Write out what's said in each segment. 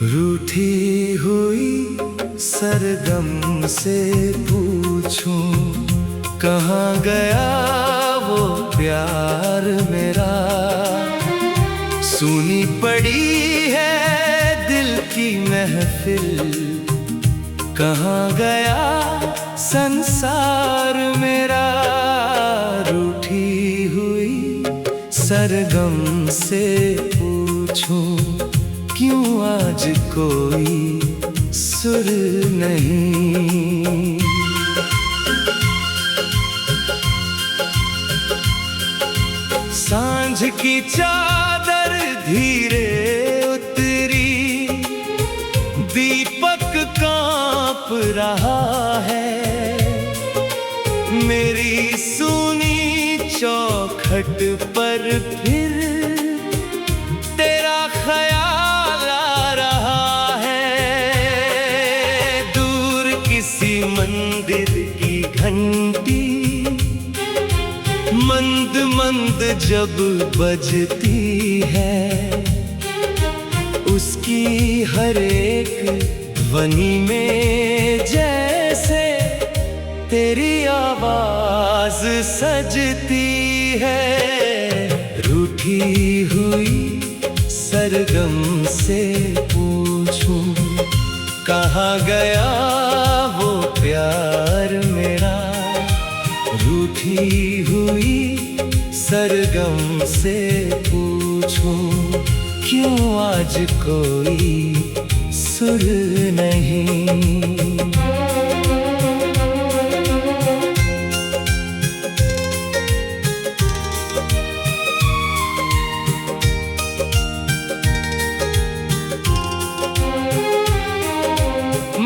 रूठी हुई सरगम से पूछूं, कहाँ गया वो प्यार मेरा। सुनी पड़ी है दिल की महफिल, कहाँ गया संसार मेरा। रूठी हुई सरगम से पूछूं, क्यों आज कोई सुर नहीं। सांझ की चादर धीरे उतरी, दीपक कांप रहा है। मेरी सूनी चौखट पर फिर तेरा ख्याल आ रहा है। दूर किसी मंदिर की घंटी मंद मंद जब बजती है, उसकी हर एक ध्वनि में जैसे तेरी आवाज सजती है। रूठी हुई सरगम से पूछूं, कहाँ गया वो प्यार मेरा। रूठी हुई सरगम से पूछूं, क्यों आज कोई सुर नहीं।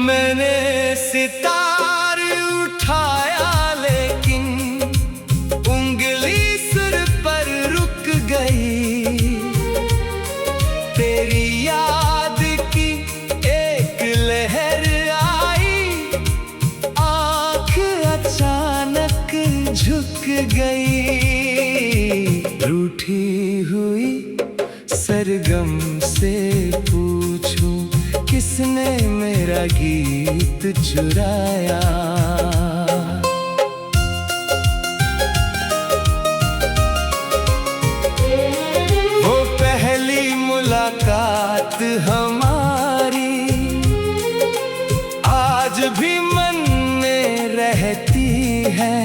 मैंने सितार उठाया लेकिन उंगली सिर पर रुक गई। तेरी याद की एक लहर आई, आँख अचानक झुक गई। रूठी हुई सरगम से पूछूं, किसने मेरा गीत चुराया। वो पहली मुलाकात हमारी आज भी मन में रहती है।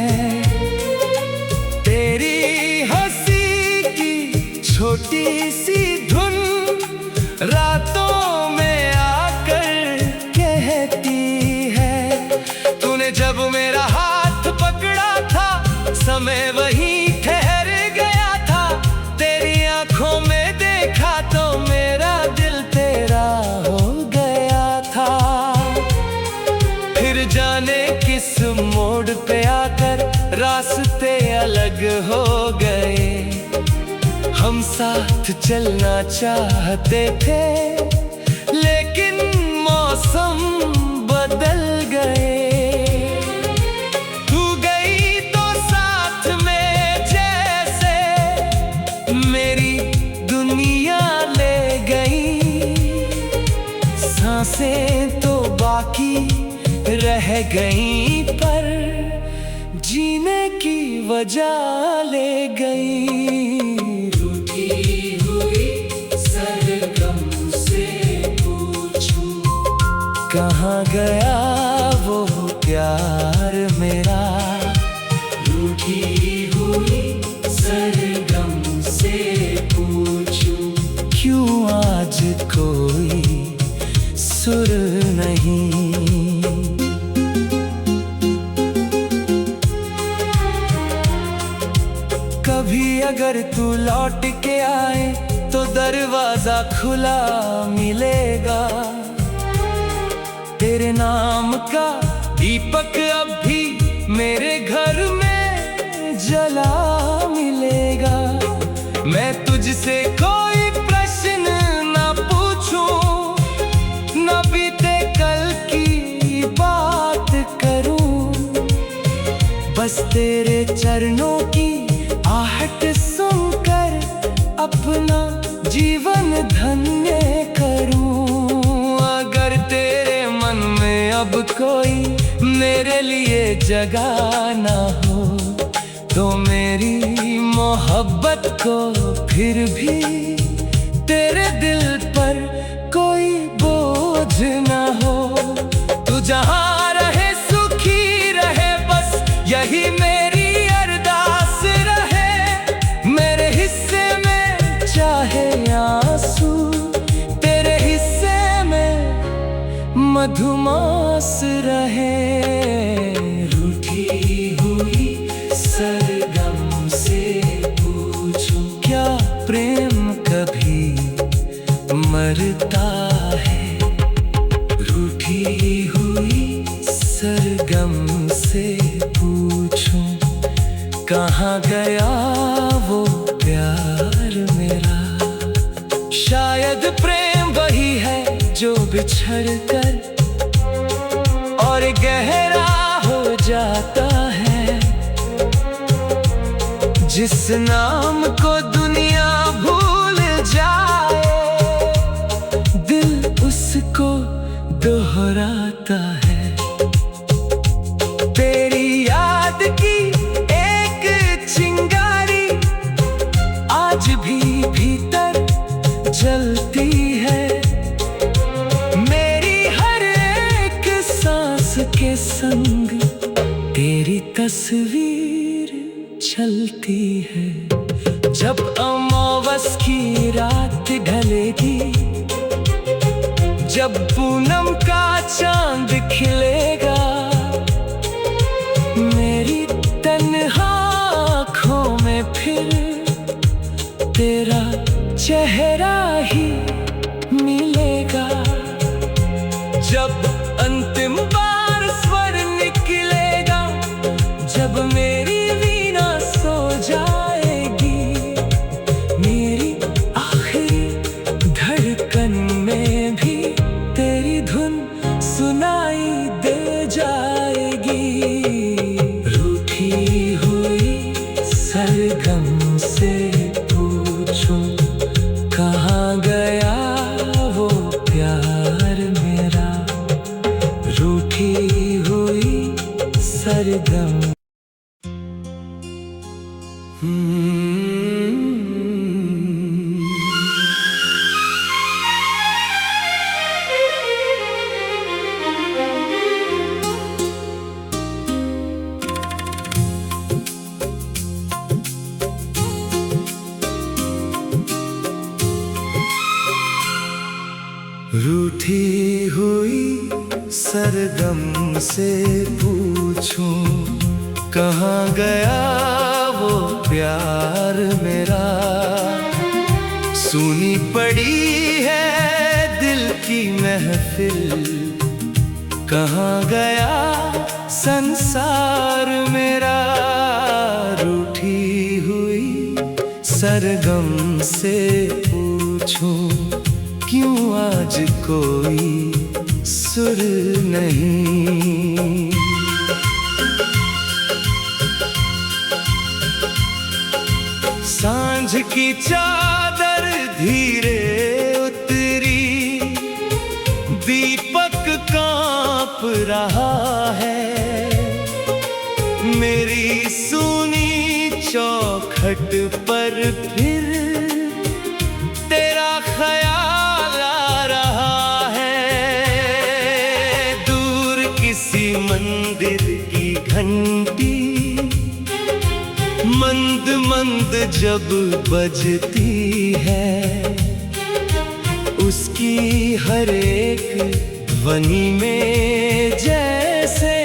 तेरी हंसी की छोटी सी धुन रातों में आकर कहती है। तूने जब मेरा हाथ पकड़ा था, समय वहीं ठहर गया था। तेरी आंखों में देखा तो मेरा दिल तेरा हो गया था। फिर जाने किस मोड़ पे आकर रास्ते अलग हो गए। हम साथ चलना चाहते थे लेकिन मौसम बदल गए। तू गई तो साथ में जैसे मेरी दुनिया ले गई। सांसें तो बाकी रह गई पर जीने की वजह ले गई। कहाँ गया वो प्यार मेरा। रूठी हुई सरगम से पूछूं, क्यों आज कोई सुर नहीं। कभी अगर तू लौट के आए तो दरवाजा खुला मिलेगा। तेरे नाम का दीपक अब भी मेरे घर में जला मिले। मैं तुझसे कोई प्रश्न ना पूछूं, ना बीते कल की बात करूं, बस तेरे चरणों की आहट सुनकर अपना जीवन धन्य करूं। अगर तेरे मन में अब कोई मेरे लिए जगह ना हो, तो मेरी मोहब्बत को फिर भी तेरे दिल पर कोई बोझ ना हो। तू जहाँ रहे सुखी रहे, बस यही मेरी अरदास रहे। मेरे हिस्से में चाहे आंसू, तेरे हिस्से में मधुमास रहे। रूठी हुई सरगम से पूछूं, क्या प्रेम कभी मरता है? रूठी हुई सरगम से पूछूं, कहाँ गया वो प्यार मेरा? शायद प्रेम वही है जो बिछड़ कर और गहरा हो जाता है, जिस नाम को दुनिया भूल जाए, दिल उसको दोहराता है। तेरी याद की एक चिंगारी आज भी भीतर जलती है। मेरी हर एक सांस के संग तेरी तस्वीर चलती है। जब अमावस की रात ढलेगी, जब पूनम का चांद खिलेगा, मेरी तन्हा आँखों में फिर तेरा चेहरा ही मिलेगा। जब अंतिम बार स्वर निकलेगा, जब मेरी वीणा सो जाएगी, मेरी आखिरी धड़कन में भी तेरी धुन सुनाई दे जाएगी। रूठी हुई सरगम से पूछूं, कहाँ गया वो प्यार मेरा? रूठी हुई सरगम। रूठी हुई सरगम से पूछूं, कहाँ गया वो प्यार मेरा? सुनी पड़ी है दिल की महफिल, कहाँ गया संसार मेरा? रूठी हुई सरगम से पूछूं, क्यों आज कोई सुर नहीं? सांझ की चादर धीरे उतरी, दीपक कांप रहा है। मेरी सूनी चौखट पर फिर तेरा ख्याल आ रहा है। दूर किसी मंदिर की घंटी मंद मंद जब बजती है, उसकी हर एक ध्वनि में जैसे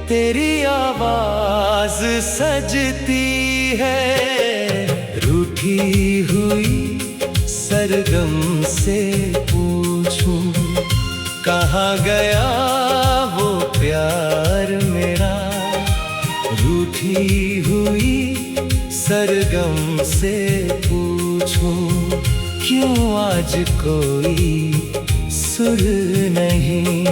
तेरी आवाज सजती है। रूठी हुई सरगम से पूछूं, कहाँ गया वो प्यार मेरा? रूठी रूठी हुई सरगम से पूछूं, क्यों आज कोई सुर नहीं।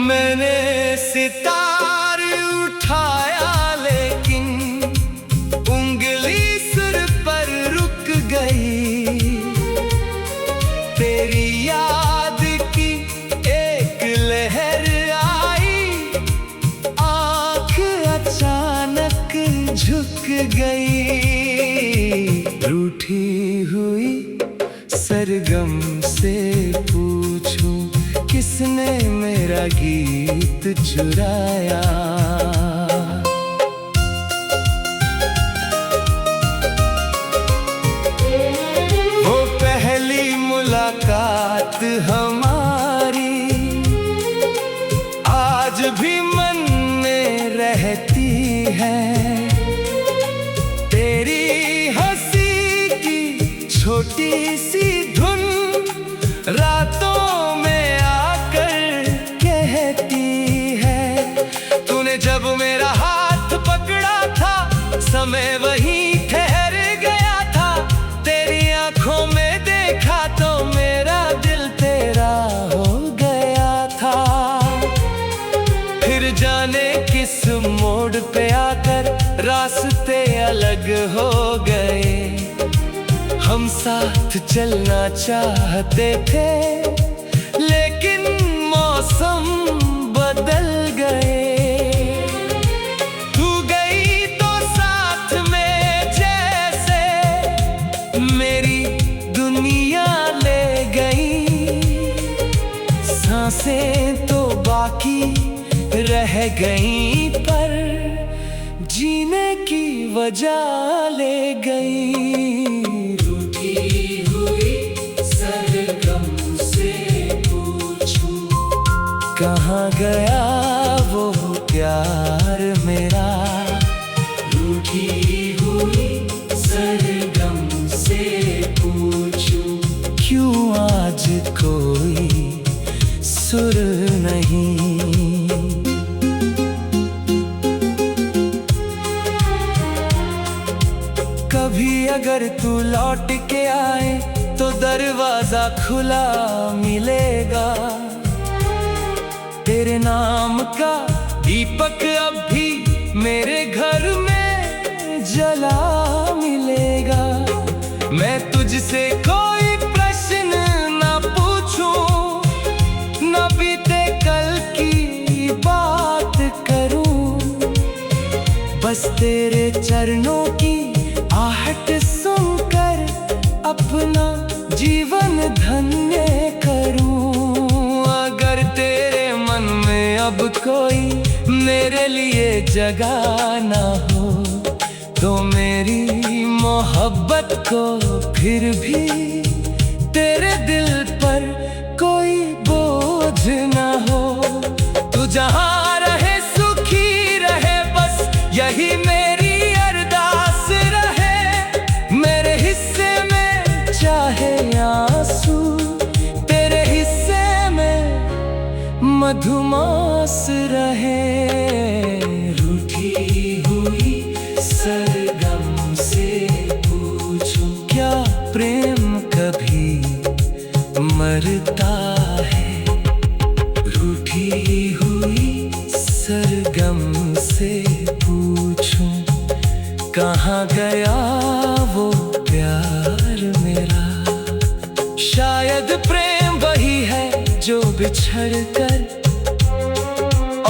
मैंने सितार उठाया लेकिन उंगली सिर पर रुक गई। तेरी याद की एक लहर आई, आँख अचानक झुक गई। रूठी हुई सरगम से पूछूं, किसने मेरा गीत चुराया। वो पहली मुलाकात हमारी आज भी मन में रहती है। तेरी हंसी की छोटी सी धुन रातों में जब मेरा हाथ पकड़ा था, समय वहीं ठहर गया था। तेरी आंखों में देखा तो मेरा दिल तेरा हो गया था। फिर जाने किस मोड़ पे आकर रास्ते अलग हो गए। हम साथ चलना चाहते थे लेकिन मौसम बदल गए। सांसें तो बाकी रह गई पर जीने की वजह ले गई। रूठी हुई सरगम से पूछूं, कहाँ गया वो प्यार मेरा। रूठी हुई सरगम से पूछूं, क्यों आज कोई सुर नहीं। कभी अगर तू लौट के आए तो दरवाजा खुला मिलेगा। तेरे नाम का दीपक अब भी मेरे घर में जला मिलेगा। मैं तुझसे कोई प्रश्न ना पूछूं, न बीते कल की बात करूं, बस तेरे चरणों की आहट सुनकर अपना जीवन धन्य करूं। अगर तेरे मन में अब कोई मेरे लिए जगह ना हो तो मेरी मोहब्बत को फिर भी तेरे दिल पर कोई बोझ ना हो। तू जहाँ रहे सुखी रहे, बस यही मेरी अरदास रहे। मेरे हिस्से में चाहे आंसू, तेरे हिस्से में मधुमास रहे। रूठी हुई सरगम से पूछूं, क्या प्रेम कभी मरता है। रूठी हुई सरगम से पूछूं, कहाँ गया वो प्यार मेरा। शायद प्रेम वही है जो बिछड़ कर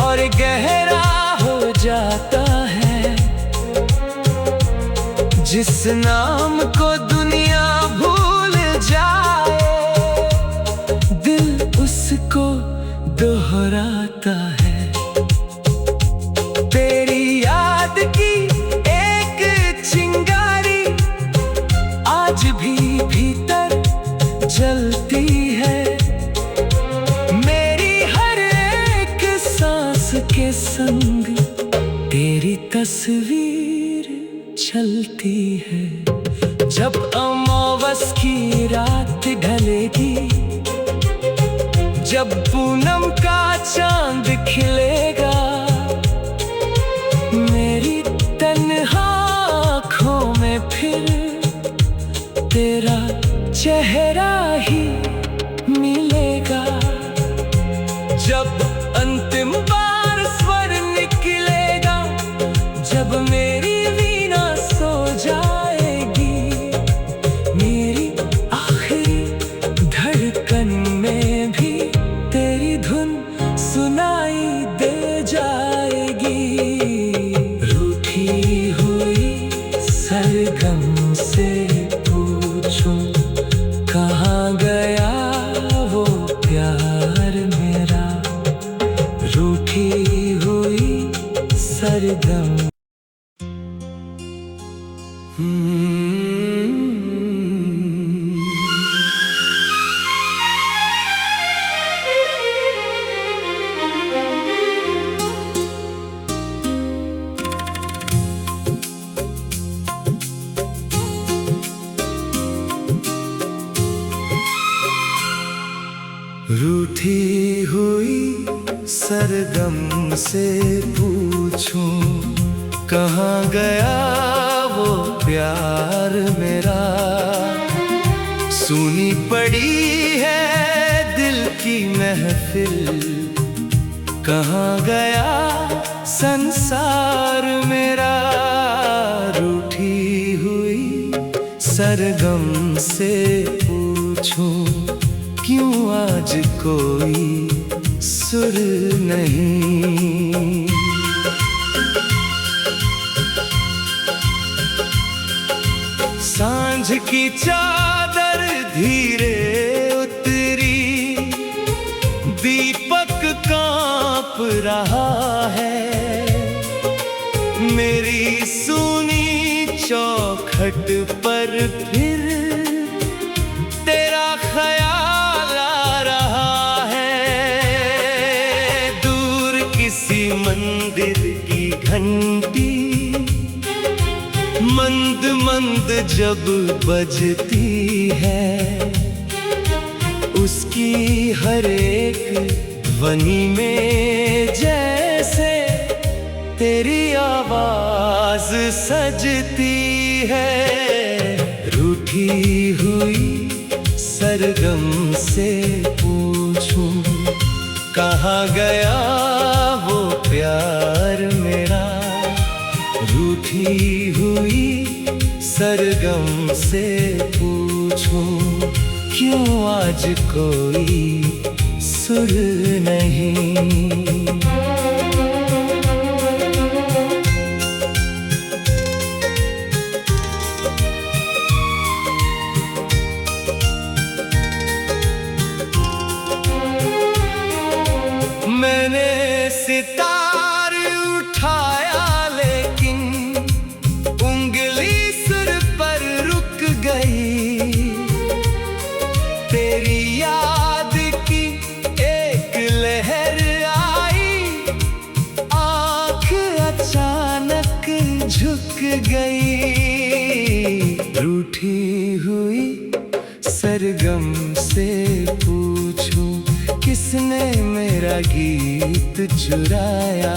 और गहरा हो जाता है। जिस नाम को दुनिया भूल जाए, दिल उसको दोहराता है। तेरी याद की एक चिंगारी आज भी भीतर जलती है। मेरी हर एक सांस के संग तेरी तस्वीर उछलती है। जब अमावस की रात ढलेगी, जब पूनम का चांद खिलेगा, मेरी तन्हा आँखों में फिर तेरा चेहरा ही मिलेगा। जब अंतिम बार स्वर निकलेगा, जब मेरी वीणा सो जाएगी, मेरी आखिरी धड़कन में भी तेरी धुन सुनाई दे जाएगी। रूठी हुई सरगम से पूछूं, कहाँ गया वो प्यार मेरा। रूठी हुई सरगम। रूठी हुई सरगम से पूछूं, कहाँ गया वो प्यार मेरा। सुनी पड़ी है दिल की महफिल, कहाँ गया संसार मेरा। रूठी हुई सरगम से पूछूं, क्यों आज कोई सुर नहीं। सांझ की चादर धीरे उतरी, दीपक कांप रहा है। मेरी सूनी चौखट पर फिर तेरा ख्याल आ रहा है। दूर किसी मंदिर की घंटी मंद मंद जब बजती है, उसकी हर एक ध्वनि में जैसे तेरी आवाज सजती है। रूठी हुई सरगम से पूछूं, कहाँ गया वो प्यार मेरा। रूठी हुई सरगम से पूछूं, क्यों आज कोई सुर नहीं। मैंने सितार उठाया, लेकिन उंगली सिर पर रुक गई। तेरी याद की एक लहर आई, आँख अचानक झुक गई। रूठी हुई सरगम से पूछूं, किसने मेरा गीत चुराया।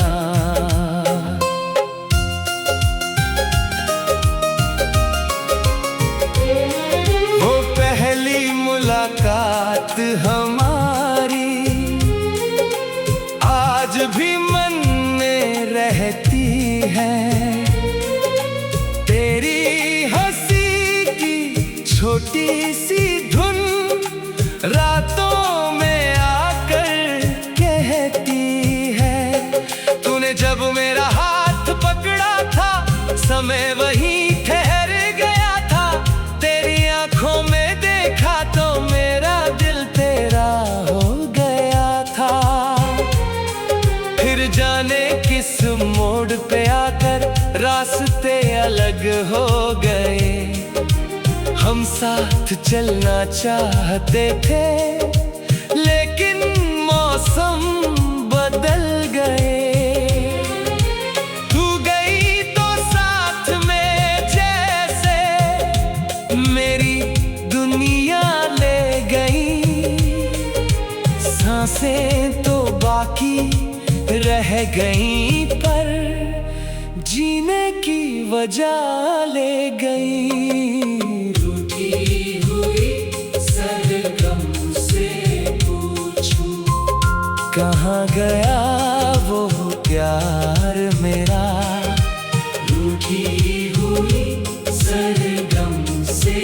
वो पहली मुलाकात हमारी आज भी मन में रहती है। तेरी हंसी की छोटी सी धुन रातों में आकर कहती है। तूने जब मेरा हाथ पकड़ा था, समय वहीं ठहर गया था। तेरी आंखों में देखा तो मेरा दिल तेरा हो गया था। फिर जाने किस मोड़ पे आकर रास्ते अलग हो गए। हम साथ चलना चाहते थे, लेकिन मौसम बदल गए। तू गई तो साथ में सांसें तो बाकी रह गई, पर जीने की वजह ले गई। रूठी हुई सरगम से पूछूं, कहाँ गया वो प्यार मेरा। रूठी हुई सरगम से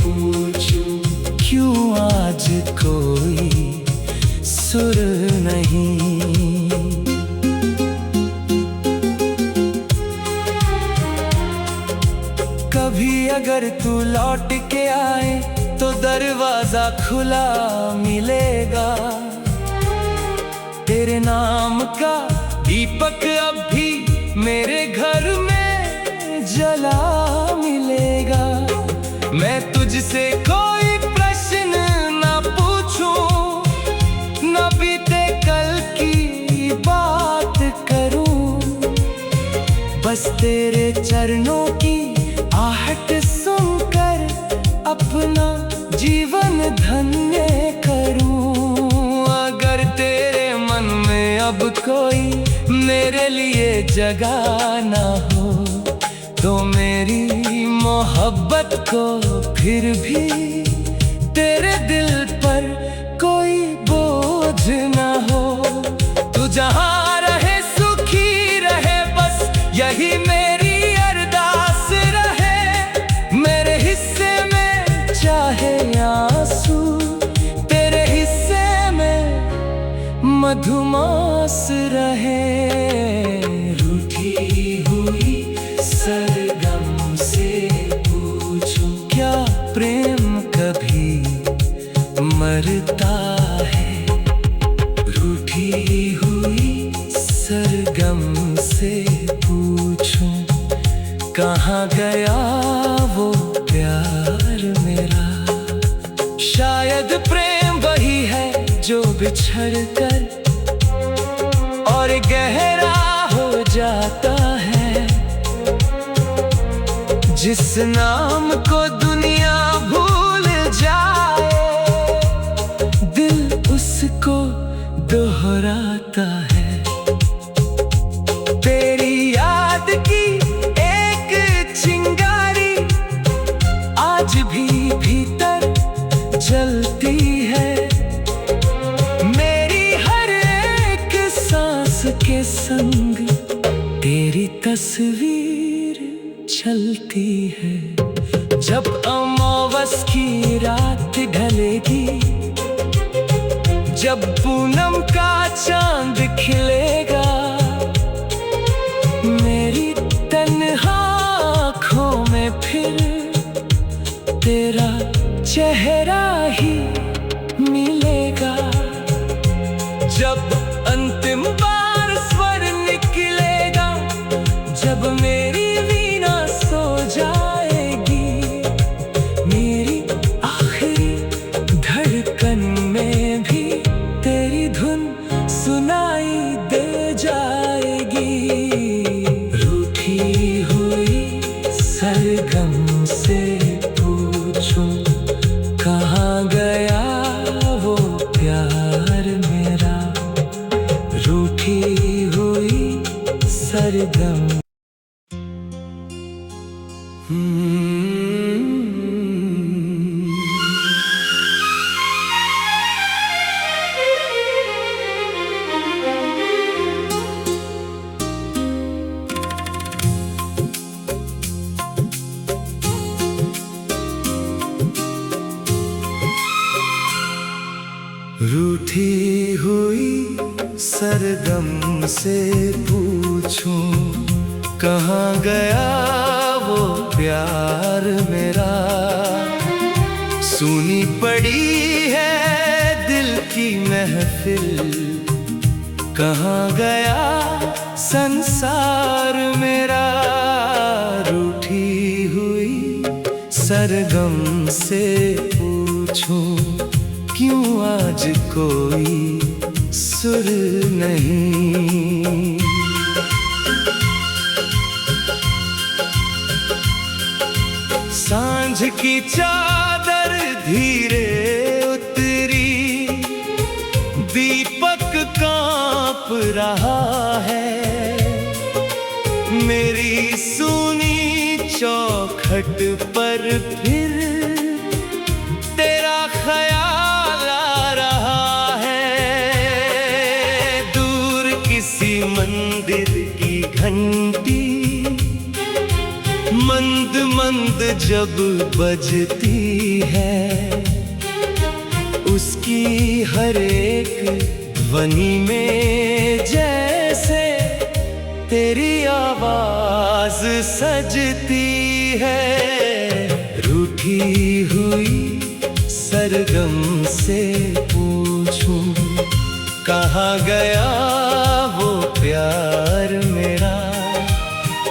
पूछूं, क्यों आज कोई सुर नहीं। कभी अगर तू लौट के आए तो दरवाजा खुला मिलेगा। तेरे नाम का दीपक अब भी मेरे घर में जला मिलेगा। मैं तुझसे कोई प्रश्न ना पूछूं, न बीते कल की बात करूं, बस तेरे चरणों की आहट सुनकर अपना जीवन धन्य करूं। अगर तेरे मन में अब कोई मेरे लिए जगह ना हो, तो मेरी मोहब्बत को फिर भी तेरे दिल पर कोई बोझ ना हो। तू जहाँ रहे सुखी रहे, बस यही मेरी अरदास रहे। मेरे हिस्से में चाहे आंसू, तेरे हिस्से में मधुमास रहे। रूठी हुई सरगम से पूछूं, क्या प्रेम कभी मरता है। रूठी हुई सरगम से पूछूं, कहाँ गया वो प्यार मेरा। शायद प्रेम वही है जो बिछड़ कर और गहरा हो जाता है, जिस नाम को दुनिया भूल जाए, दिल उसको दोहराता है। तेरी याद की एक चिंगारी आज भी भीतर जलती है। मेरी हर एक सांस के संग तेरी तस्वीर चलती है। जब अमावस की रात ढलेगी, जब पूनम का चांद खिलेगा, मेरी तन्हा आँखों में फिर तेरा चेहरा ही मिलेगा। जब अंतिम बार स्वर निकलेगा, जब मेरी वीणा सो जाएगी, मेरी आखिरी धड़कन में भी तेरी धुन सुनाई दे जाएगी। रूठी हुई सरगम से पूछूं, कहाँ गया वो प्यार मेरा। रूठी हुई सरगम। रूठी हुई सरगम से पूछूं, कहाँ गया वो प्यार मेरा। सुनी पड़ी है दिल की महफिल, कहाँ गया संसार मेरा। रूठी हुई सरगम से पूछूं, क्यों आज कोई सुर नहीं। सांझ की चादर धीरे उतरी, दीप रहा है। मेरी सूनी चौखट पर फिर तेरा ख्याल आ रहा है। दूर किसी मंदिर की घंटी मंद मंद जब बजती है, उसकी हर एक ध्वनि में जैसे तेरी आवाज सजती है। रूठी हुई सरगम से पूछूं, कहाँ गया वो प्यार मेरा।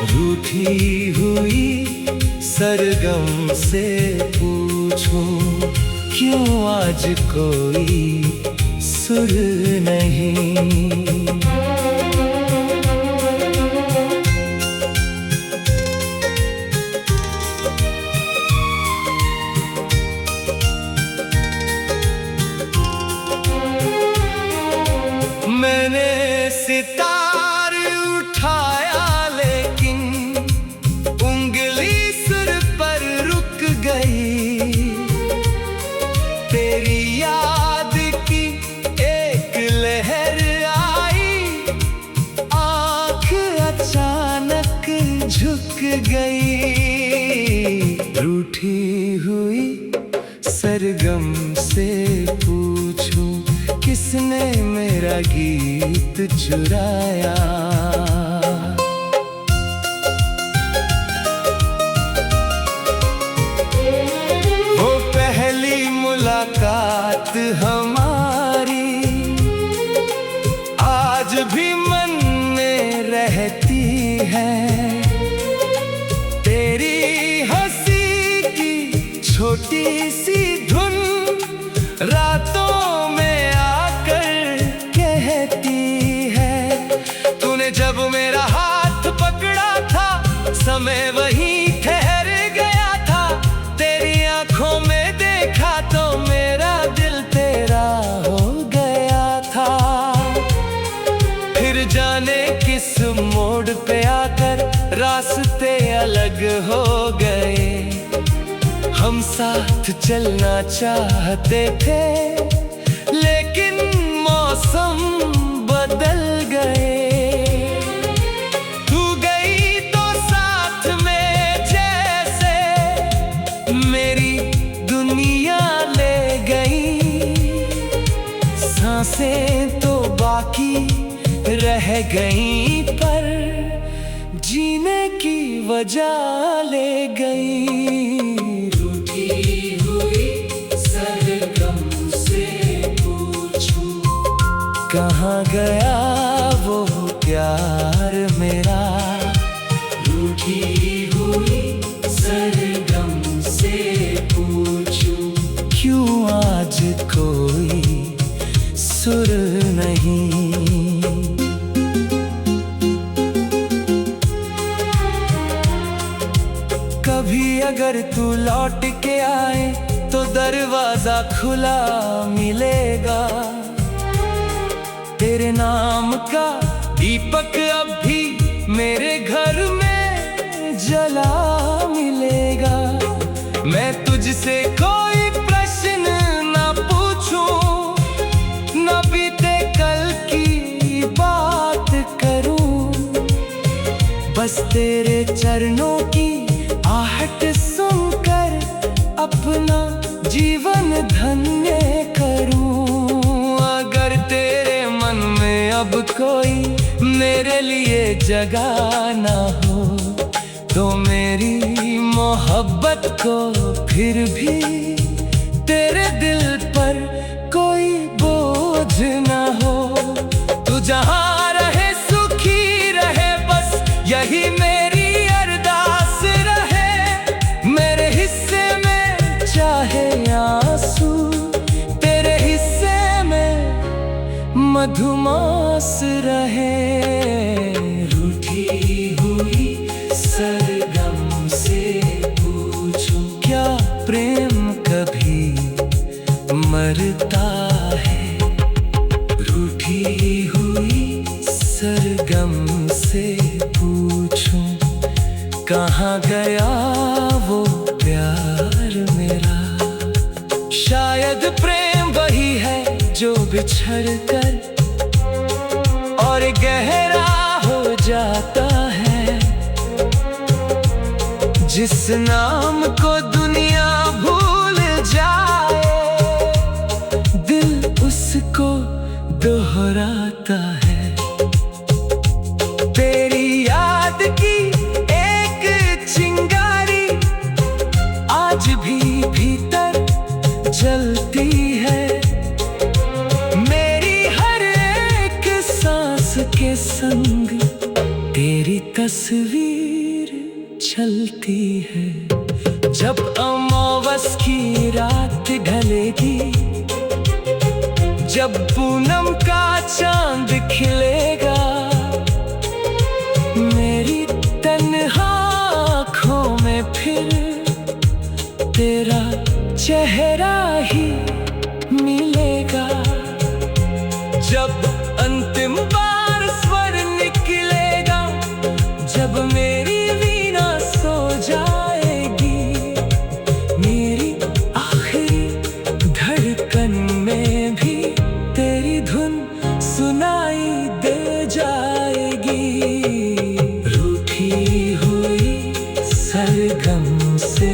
रूठी हुई सरगम से पूछूं, क्यों आज कोई सुर नहीं। मैंने सितार उठाया लेकिन उंगली सिर पर रुक गई। तेरी याद की एक लहर आई, आँख अचानक झुक गई। रूठी हुई सरगम से पूछूं, किसने मेरा गीत चुराया। वो पहली मुलाकात हमारी आज भी मन में रहती है। तेरी हंसी की छोटी सी धुन रातों में आकर कहती है। तूने जब मेरा हाथ पकड़ा था, समय वहीं ठहर गया था। तेरी आंखों में देखा तो मेरा दिल तेरा हो गया था। फिर जाने किस मोड़ पे आकर रास्ते अलग हो गए। हम साथ चलना चाहते थे लेकिन मौसम बदल गए। तू गई तो साथ में जैसे मेरी दुनिया ले गई। सांसें तो बाकी रह गई पर जीने की वजह ले गई। कहाँ गया वो प्यार मेरा। रूठी हुई सरगम से पूछूं, क्यों आज कोई सुर नहीं। कभी अगर तू लौट के आए तो दरवाजा खुला मिलेगा। तेरे नाम का दीपक अब भी मेरे घर में जला मिलेगा। मैं तुझसे कोई प्रश्न ना पूछूं, ना बीते कल की बात करूं। बस तेरे चरणों की आहट सुनकर अपना जीवन धन्य करूं। अगर तेरे मन में अब कोई मेरे लिए जगह ना हो तो मेरी मोहब्बत को फिर भी तेरे दिल पर कोई बोझ ना हो। तू जहाँ रहे सुखी रहे, बस यही मेरी अरदास रहे। मेरे हिस्से में चाहे आंसू, तेरे हिस्से में मधुमास रहे। रूठी हुई सरगम से पूछूं, क्या प्रेम कभी मरता है। रूठी हुई गया वो प्यार मेरा। शायद प्रेम वही है जो बिछड़ कर और गहरा हो जाता है, जिस नाम को दुनिया भूल जाए दिल उसको दोहराता है। तेरी याद की एक चिंगारी आज भी भीतर जलती है, मेरी हर एक सांस के संग तेरी तस्वीर चलती है। जब अमावस की रात ढलेगी, जब पूनम का चांद खिलेगा, मेरी तन्हा आँखों में फिर तेरा चेहरा ही मिलेगा। जब अंतिम बार स्वर निकलेगा, जब मेरी वीणा सो जाएगी, मेरी आखिरी धड़कन में भी तेरी धुन सुनाई दे जाएगी। रूठी हुई सरगम से